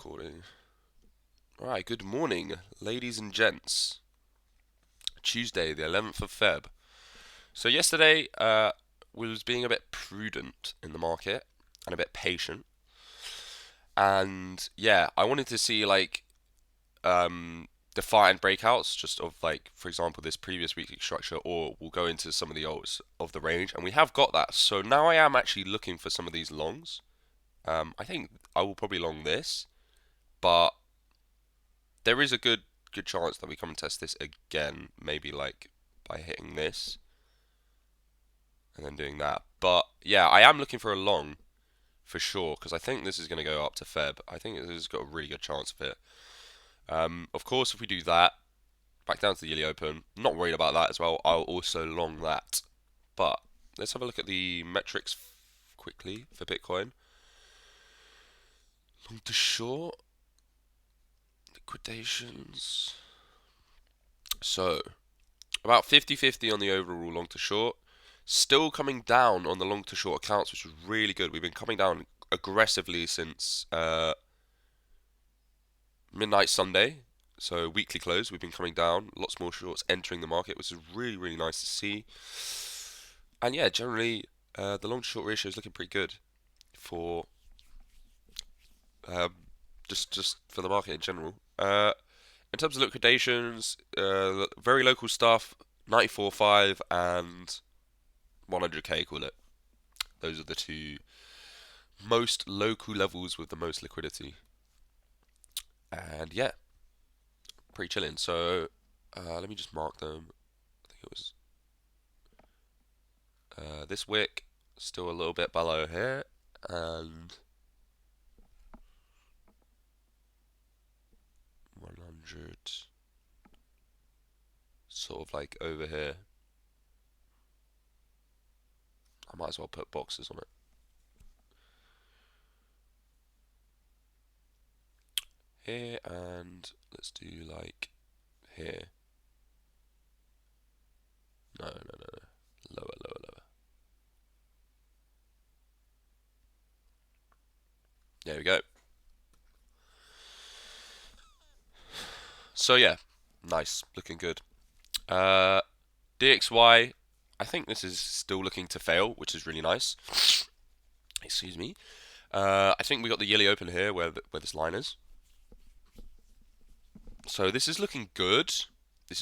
recording. Alright, good morning, ladies and gents. Tuesday, the 11th of Feb. So yesterday, was being a bit prudent in the market and a bit patient. And yeah, I wanted to see defined breakouts, just of for example, this previous weekly structure, or we'll go into some of the alts of the range, and we have got that. So now I am actually looking for some of these longs. I think I will probably long this, but there is a good chance that we come and test this again, maybe by hitting this and then doing that. But yeah, I am looking for a long for sure, because I think this is going to go up to Feb. I think this has got a really good chance of it. Of course, if we do that, back down to the yearly open, not worried about that as well. I'll also long that. But let's have a look at the metrics quickly for Bitcoin. Long to short, liquidations. So, about 50-50 on the overall long to short. Still coming down on the long to short accounts, which was really good. We've been coming down aggressively since midnight Sunday. So weekly close, we've been coming down. Lots more shorts entering the market, which is really, really nice to see. And yeah, generally, the long to short ratio is looking pretty good for just for the market in general. In terms of liquidations, very local stuff, 94.5 and 100k, call it. Those are the two most local levels with the most liquidity. And yeah, pretty chilling. So let me just mark them. I think it was this wick, still a little bit below here, and 100 sort of over here. I might as well put boxes on it. Here, and let's do here. No. Lower. There we go. So yeah, nice, looking good. DXY, I think this is still looking to fail, which is really nice. Excuse me. I think we got the yearly open here where this line is. So this is looking good. We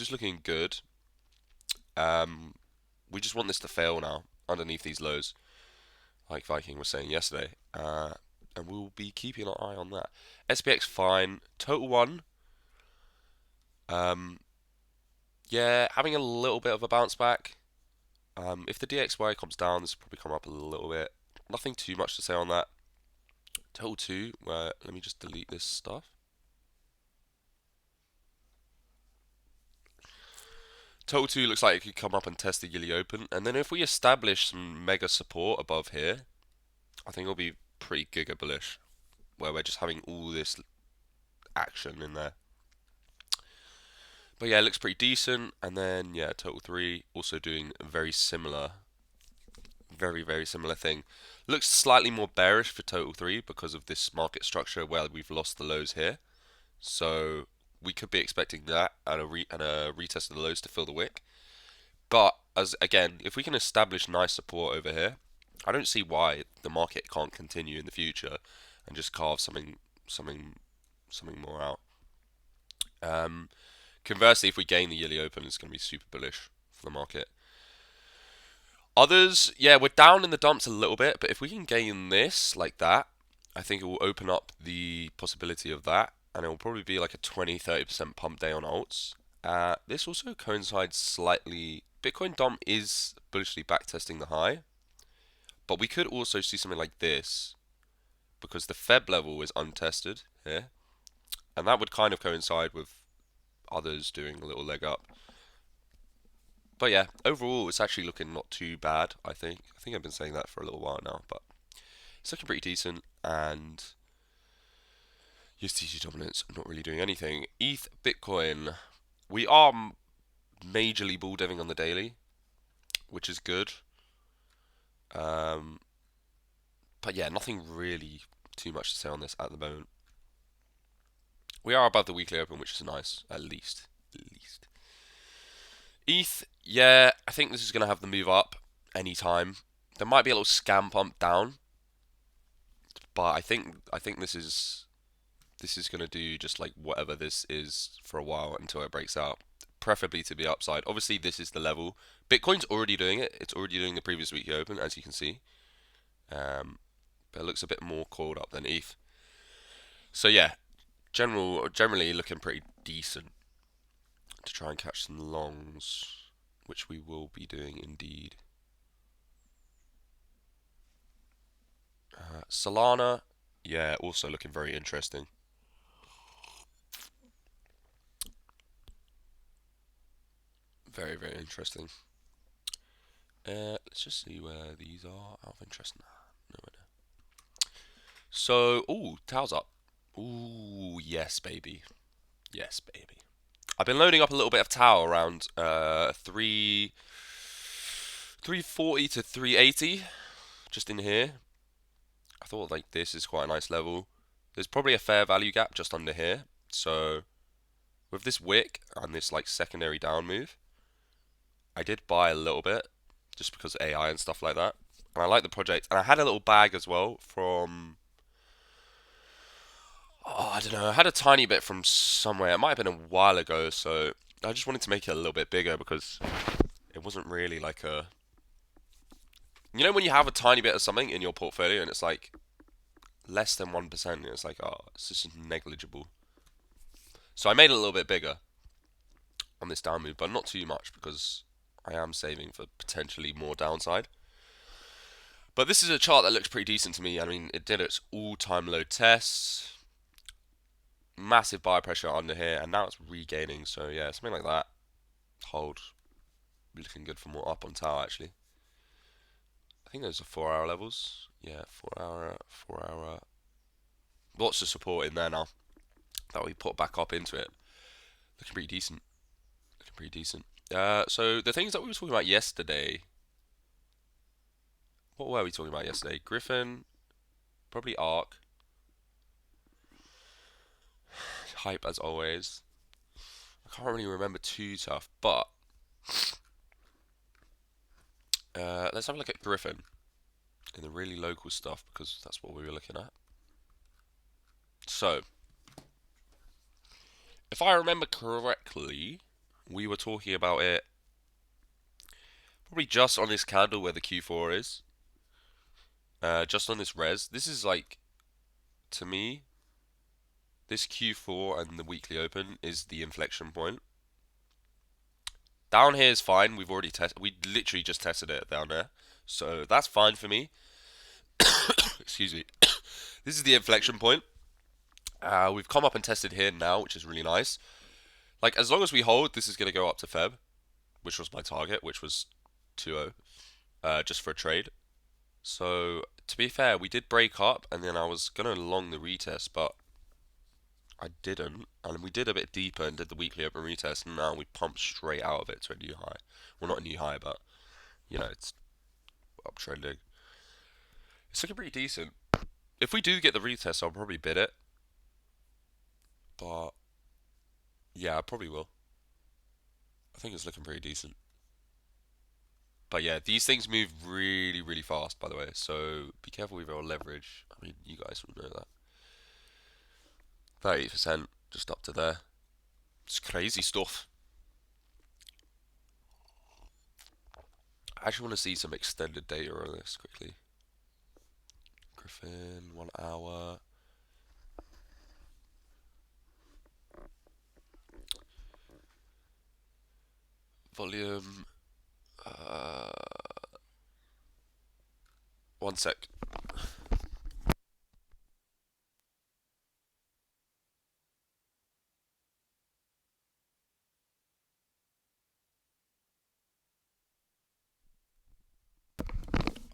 just want this to fail now underneath these lows, like Viking was saying yesterday. And we'll be keeping an eye on that. SPX fine. Total 1. Yeah, having a little bit of a bounce back. If the DXY comes down, this will probably come up a little bit. Nothing too much to say on that. Total 2, let me just delete this stuff. Total 2 looks like it could come up and test the yearly open. And then if we establish some mega support above here, I think it'll be pretty giga bullish, where we're just having all this action in there. But yeah, it looks pretty decent. And then yeah, total 3 also doing a very similar, very similar thing. Looks slightly more bearish for total 3 because of this market structure where we've lost the lows here. So we could be expecting that and a retest of the lows to fill the wick. But as again, if we can establish nice support over here, I don't see why the market can't continue in the future and just carve something more out. Conversely, if we gain the yearly open, it's going to be super bullish for the market. Others, yeah, we're down in the dumps a little bit, but if we can gain this like that, I think it will open up the possibility of that, and it will probably be like a 20-30% pump day on alts. This also coincides slightly. Bitcoin dump is bullishly backtesting the high, but we could also see something like this because the Feb level is untested here, and that would kind of coincide with others doing a little leg up. But yeah, overall it's actually looking not too bad, I think. I think I've been saying that for a little while now, but it's looking pretty decent. And USDT dominance, not really doing anything. ETH, Bitcoin, we are majorly bull diving on the daily, which is good. But yeah, nothing really too much to say on this at the moment. We are above the weekly open, which is nice, at least. At least. ETH, yeah, I think this is going to have the move up anytime. There might be a little scam pump down, but I think this is going to do just like whatever this is for a while until it breaks out. Preferably to be upside. Obviously, this is the level. Bitcoin's already doing it. It's already doing the previous weekly open, as you can see. But it looks a bit more coiled up than ETH. So yeah, generally looking pretty decent to try and catch some longs, which we will be doing indeed. Solana, yeah, also looking very interesting. Very, very interesting. Let's just see where these are out of interest. Nah, no idea. So, ooh, Tao's up. Ooh, yes, baby. Yes, baby. I've been loading up a little bit of Tao around 340 to 380, just in here. I thought like this is quite a nice level. There's probably a fair value gap just under here. So with this wick and this like secondary down move, I did buy a little bit just because AI and stuff like that. And I like the project. And I had a little bag as well from, oh, I don't know, I had a tiny bit from somewhere. It might have been a while ago, so I just wanted to make it a little bit bigger because it wasn't really like a, you know, when you have a tiny bit of something in your portfolio and it's like less than 1%, it's like, oh, it's just negligible. So I made it a little bit bigger on this down move, but not too much because I am saving for potentially more downside. But this is a chart that looks pretty decent to me. I mean, it did its all-time low tests, massive buy pressure under here, and now it's regaining. So yeah, something like that. Hold, looking good for more up on Tower actually. I think those are 4-hour levels. Yeah, 4-hour, 4-hour. Lots of support in there now that we put back up into it. Looking pretty decent. Looking pretty decent. So the things that we were talking about yesterday. What were we talking about yesterday? Griffin, probably Arc, hype as always. I can't really remember too tough, but let's have a look at Griffin in the really local stuff because that's what we were looking at. So, if I remember correctly, we were talking about it probably just on this candle where the Q4 is. Just on this res. This is like, to me, this Q4 and the weekly open is the inflection point. Down here is fine. We've already tested. We literally just tested it down there, so that's fine for me. Excuse me. This is the inflection point. We've come up and tested here now, which is really nice. Like as long as we hold, this is gonna go up to Feb, which was my target, which was 2-0, just for a trade. So to be fair, we did break up, and then I was gonna long the retest, but I didn't, and we did a bit deeper and did the weekly open retest, and now we pumped straight out of it to a new high. Well, not a new high, but you know, it's uptrending. It's looking pretty decent. If we do get the retest, I'll probably bid it, but yeah, I probably will. I think it's looking pretty decent. But yeah, these things move really, really fast, by the way, so be careful with your leverage. I mean, you guys will know that. 30% just up to there. It's crazy stuff. I actually want to see some extended data on this quickly. Griffin, 1 hour. Volume. Uh, 1 sec.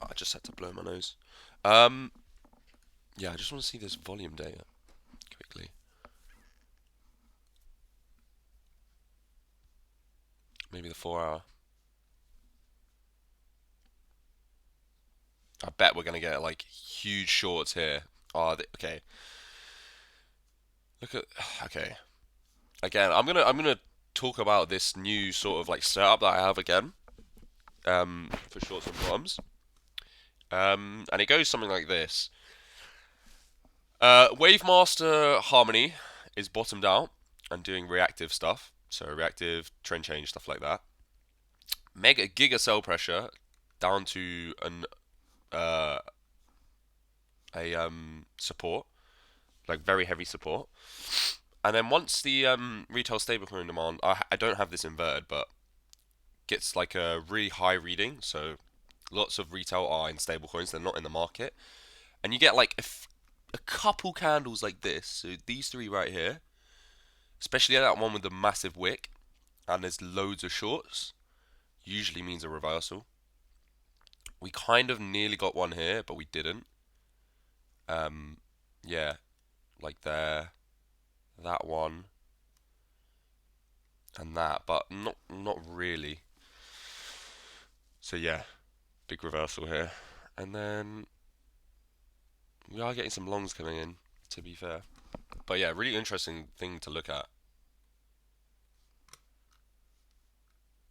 I just had to blow my nose. Yeah, I just want to see this volume data quickly. Maybe the 4 hour. I bet we're gonna get like huge shorts here. Oh, okay. Look at okay. Again, I'm gonna talk about this new sort of like setup that I have again. For shorts and bottoms. And it goes something like this. Wavemaster Harmony is bottomed out and doing reactive stuff. So reactive trend change stuff like that. Mega Giga Cell Pressure down to an uh, a support, like very heavy support. And then once the retail stablecoin demand, I don't have this inverted, but gets like a really high reading. So lots of retail are in stablecoins; they're not in the market, and you get like a couple candles like this. So these three right here, especially that one with the massive wick, and there's loads of shorts. Usually means a reversal. We kind of nearly got one here, but we didn't. Um, yeah, like there, that one, and that, but not really. So yeah, big reversal here, and then we are getting some longs coming in. To be fair, but yeah, really interesting thing to look at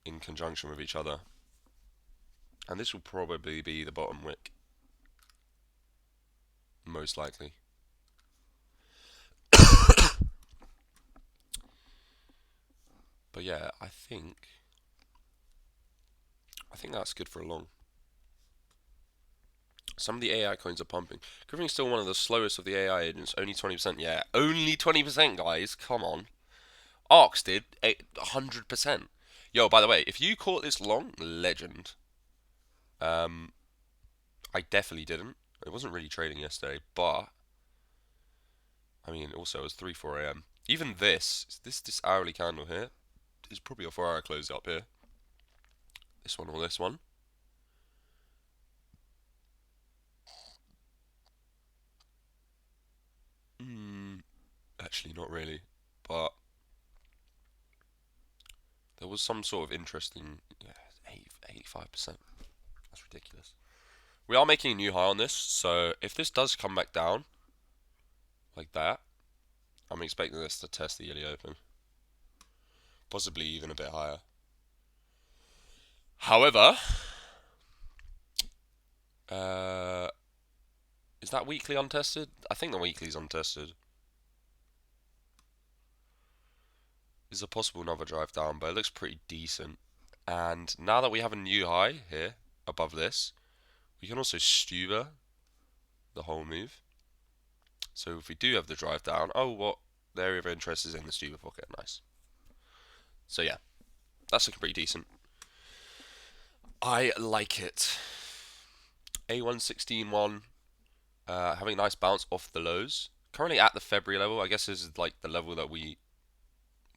in conjunction with each other. And this will probably be the bottom wick, most likely. But yeah, I think that's good for a long. Some of the AI coins are pumping. Griffing's still one of the slowest of the AI agents, only 20%. Yeah, only 20%, guys. Come on. Arcs did 100%. Yo, by the way, if you caught this long, legend. Um, I definitely didn't. It wasn't really trading yesterday, but I mean, also it was 3, 4 a.m. Even this hourly candle here is probably a 4-hour close up here. This one or this one. Actually, not really, but there was some sort of interesting. Yeah, 85%. That's ridiculous. We are making a new high on this, so if this does come back down like that, I'm expecting this to test the yearly open, possibly even a bit higher. However, uh, is that weekly untested? I think the weekly's untested. Is a possible another drive down, but it looks pretty decent. And now that we have a new high here above this, we can also Stuber the whole move. So if we do have the drive down, oh, what the area of interest is in the Stuber pocket. Nice. So yeah, that's looking pretty decent. I like it. A116.1, having a nice bounce off the lows. Currently at the February level. I guess this is like the level that we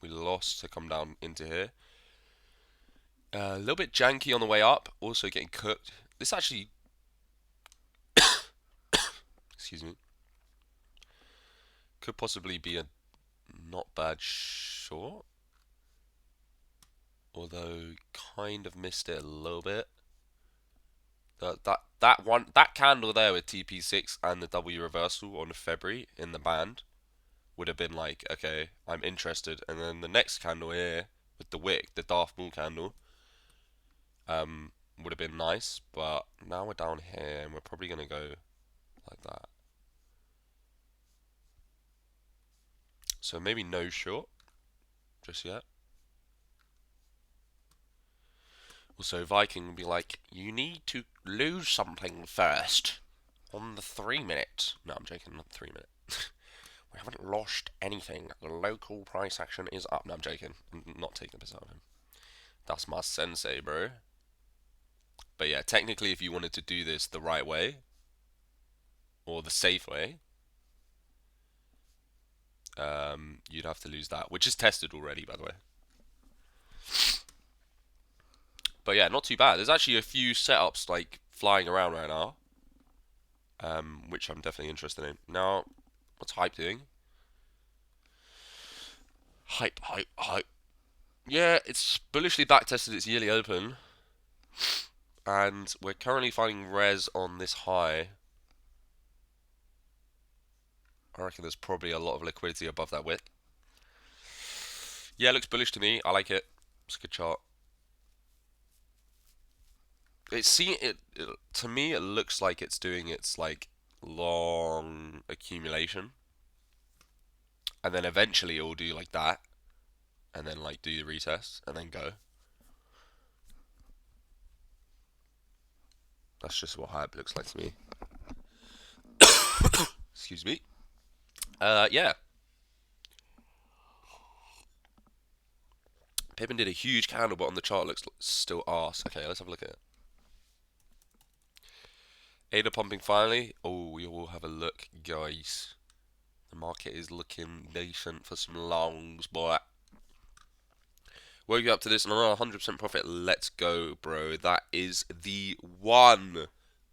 lost to come down into here. A little bit janky on the way up. Also getting cooked. This actually, excuse me, could possibly be a not bad short. Although kind of missed it a little bit. That candle there with TP6 and the W reversal on February in the band would have been like, okay, I'm interested. And then the next candle here with the wick, the Darth Maul candle, would have been nice. But now we're down here and we're probably gonna go like that. So maybe no short just yet. Also, Viking will be like, you need to lose something first on the 3 minute. No, I'm joking, not the 3 minute. We haven't lost anything. The local price action is up. No, I'm joking. I'm not taking a piss out of him. That's my sensei, bro. But yeah, technically, if you wanted to do this the right way, or the safe way, you'd have to lose that, which is tested already, by the way. But yeah, not too bad. There's actually a few setups like flying around right now, which I'm definitely interested in. Now, what's Hype doing? Hype, hype, hype. Yeah, it's bullishly backtested its yearly open, and we're currently finding res on this high. I reckon there's probably a lot of liquidity above that wick. Yeah, it looks bullish to me. I like it. It's a good chart. It to me. It looks like it's doing its like long accumulation, and then eventually it will do like that, and then like do the retest, and then go. That's just what hype looks like to me. Excuse me. Yeah. Pippin did a huge candle, but on the chart looks still arse. Okay, let's have a look at it. ADA pumping finally. Oh, we will have a look, guys. The market is looking decent for some longs, boy. Woke you up to this and around 100% profit. Let's go, bro. That is the one.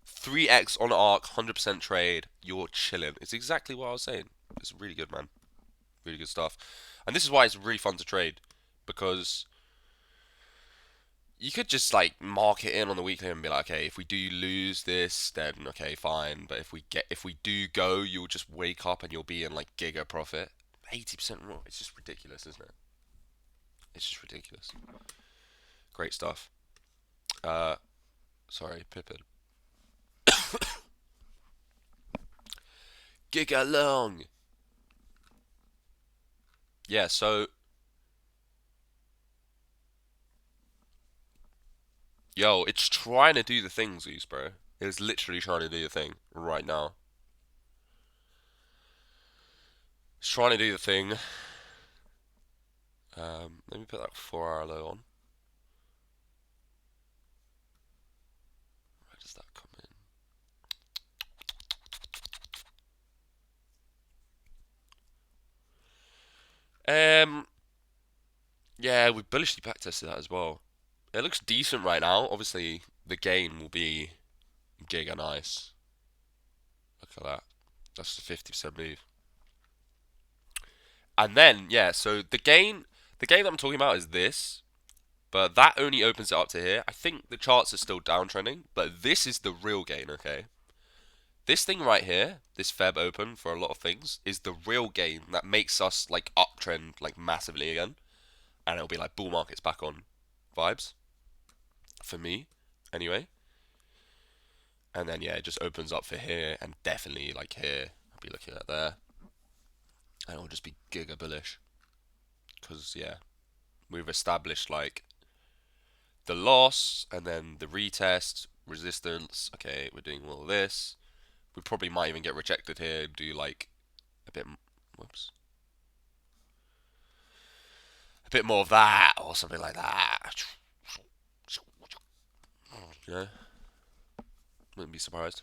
3x on ARC, 100% trade. You're chilling. It's exactly what I was saying. It's really good, man. Really good stuff. And this is why it's really fun to trade. Because you could just like mark it in on the weekly and be like, okay, if we do lose this, then okay, fine. But if we do go, you'll just wake up and you'll be in like giga profit. 80% more. It's just ridiculous, isn't it? It's just ridiculous. Great stuff. Sorry, Pippin. Giga long. Yeah, so yo, it's trying to do the thing, Zeus, bro. It's literally trying to do the thing right now. It's trying to do the thing. Let me put that 4-hour low on. Where does that come in? Yeah, we bullishly backtested that as well. It looks decent right now. Obviously, the gain will be giga nice. Look at that. That's the 50% move. And then, yeah, so the gain that I'm talking about is this, but that only opens it up to here. I think the charts are still downtrending, but this is the real gain, okay? This thing right here, this Feb open for a lot of things, is the real gain that makes us like uptrend like massively again, and it'll be like bull markets back on vibes for me, anyway. And then yeah, it just opens up for here and definitely like here. I'll be looking at there, and it'll just be giga bullish because yeah, we've established like the loss and then the retest, resistance. Okay, we're doing all of this. We probably might even get rejected here. Do like a bit, whoops, a bit more of that or something like that. Yeah, wouldn't be surprised.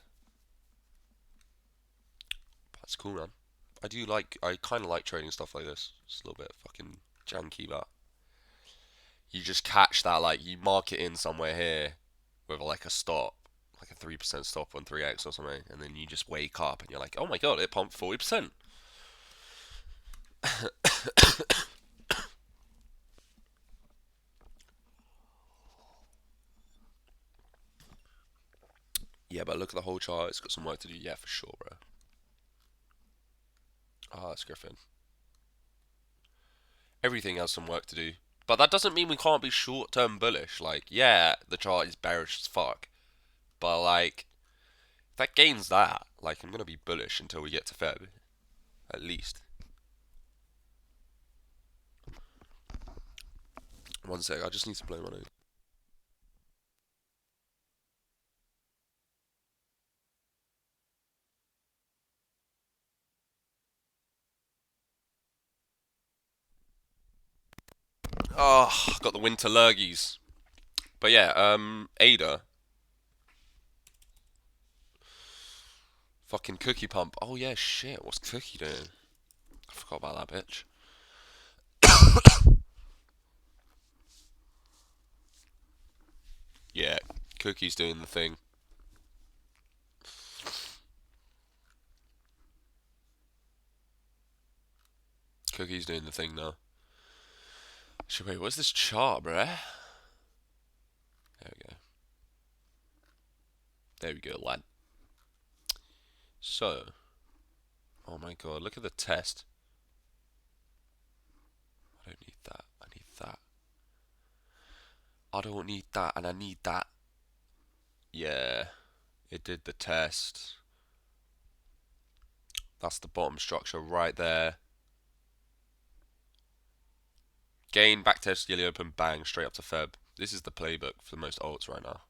That's cool, man. I kind of like trading stuff like this. It's a little bit fucking janky, but you just catch that, like, you mark it in somewhere here with like a stop, like a 3% stop on 3x or something, and then you just wake up and you're like, oh my god, it pumped 40%. Yeah, but look at the whole chart. It's got some work to do. Yeah, for sure, bro. Ah, it's Griffin. Everything has some work to do. But that doesn't mean we can't be short-term bullish. Like, yeah, the chart is bearish as fuck. But, like, if that gains that, like, I'm going to be bullish until we get to Feb. At least. One sec, I just need to blow my nose. Oh, got the winter lurgies. But yeah, Ada. Fucking Cookie Pump. Oh yeah, shit, what's Cookie doing? I forgot about that bitch. Yeah, Cookie's doing the thing. Cookie's doing the thing now. So wait, what's this chart, bruh? There we go. There we go, lad. So, Oh my god, look at the test. I don't need that. I need that. I don't need that, and I need that. Yeah, it did the test. That's the bottom structure right there. Gain, backtest, yearly open, bang, straight up to Feb. This is the playbook for most alts right now.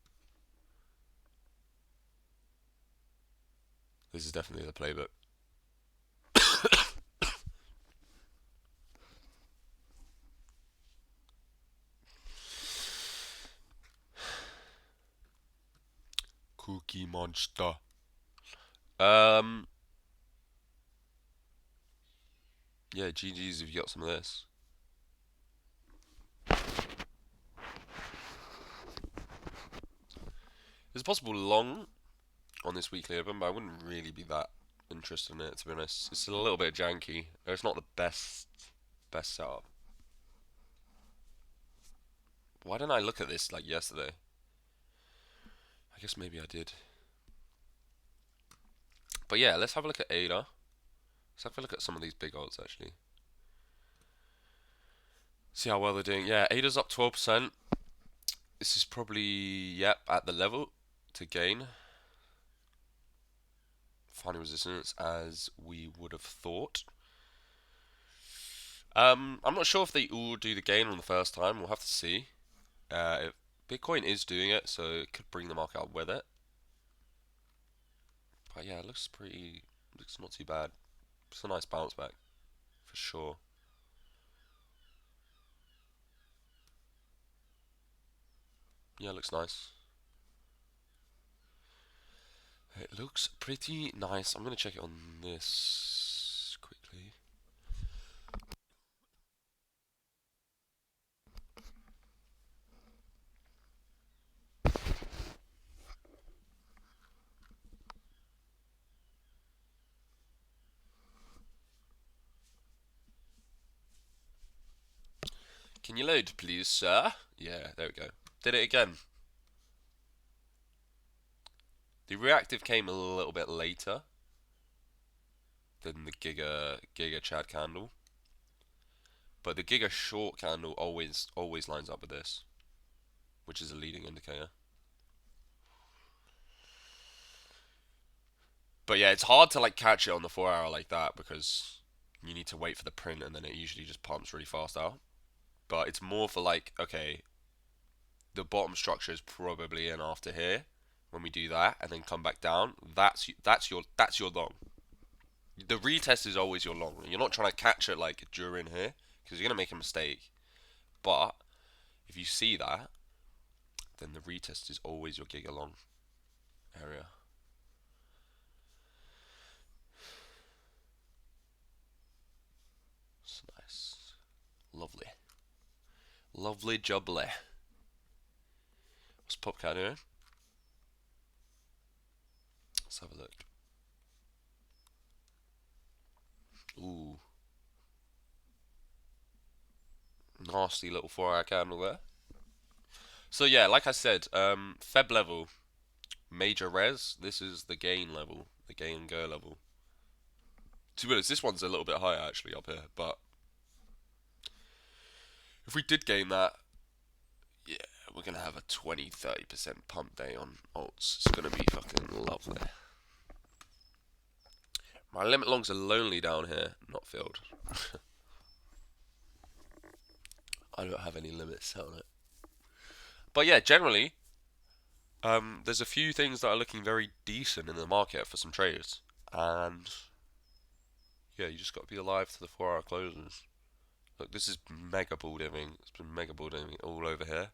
This is definitely the playbook. Cookie Monster. Um, yeah, GG's if you got some of this. There's a possible long on this weekly open, but I wouldn't really be that interested in it, to be honest. It's a little bit janky. It's not the best setup. Why didn't I look at this like yesterday? I guess maybe I did. But yeah, let's have a look at ADA. Let's have a look at some of these big odds actually. See how well they're doing. Yeah, ADA's up 12%. This is probably, yep, at the level to gain. Final resistance as we would have thought. I'm not sure if they all do the gain on the first time. We'll have to see. If Bitcoin is doing it, so it could bring the market up with it. But yeah, it looks not too bad. It's a nice bounce back, for sure. Yeah, it looks nice. It looks pretty nice. I'm going to check it on this quickly. Can you load, please, sir? Yeah, there we go. Did it again. The reactive came a little bit later than the Giga Chad candle, but the Giga short candle always lines up with this, which is a leading indicator. But yeah, it's hard to like catch it on the 4 hour like that because you need to wait for the print and then it usually just pumps really fast out. But it's more for like, okay, the bottom structure is probably in after here. When we do that and then come back down, that's your long. The retest is always your long. You're not trying to catch it like during here because you're gonna make a mistake. But if you see that, then the retest is always your giga long area. It's nice, lovely, lovely jubbly. What's Popcat doing? Let's have a look. Ooh, nasty little 4 hour candle there. So yeah, like I said, Feb level, major res. This is the gain level, the gain go level. To be honest, this one's a little bit higher actually up here, but if we did gain that, yeah, we're gonna have a 20-30% pump day on alts. It's gonna be fucking lovely. My limit longs are lonely down here, not filled. I don't have any limits on it. But yeah, generally, there's a few things that are looking very decent in the market for some traders, and yeah, you just got to be alive to the 4 hour closes. Look, this is mega bull dimming. It's been mega bull dimming all over here.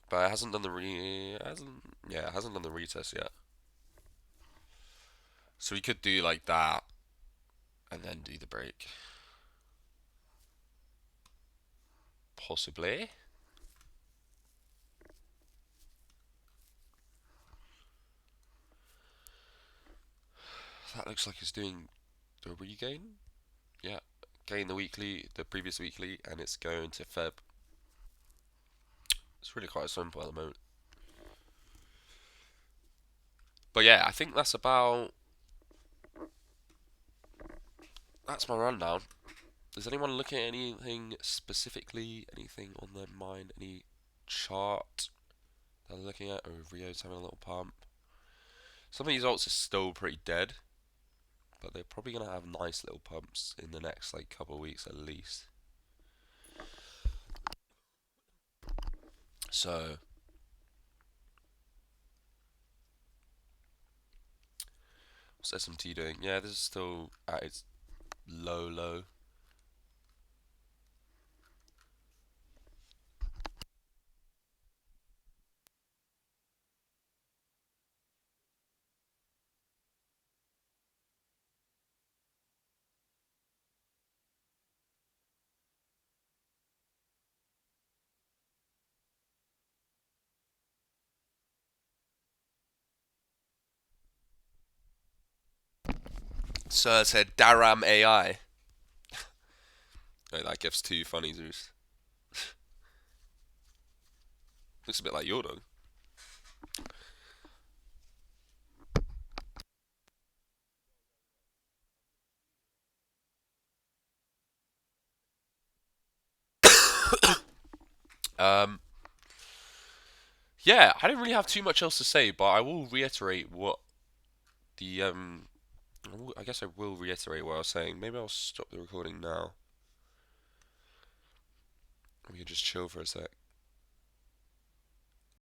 But it hasn't done the it hasn't done the retest yet. So we could do like that and then do the break. Possibly. That looks like it's doing the regain. Yeah. Gain the weekly, the previous weekly, and it's going to Feb. It's really quite simple at the moment. But yeah, I think that's my rundown. Is anyone looking at anything specifically? Anything on their mind? Any chart they're looking at? Oh, Rio's having a little pump. Some of these alts are still pretty dead, but they're probably gonna have nice little pumps in the next like couple of weeks at least. So what's SMT doing? Yeah, this is still at its low. Sir said Daram AI. Oh, that gives too funny, Zeus. Looks a bit like your dog. Um, yeah, I don't really have too much else to say, but I will reiterate what the I guess I will reiterate what I was saying. Maybe I'll stop the recording now. We can just chill for a sec.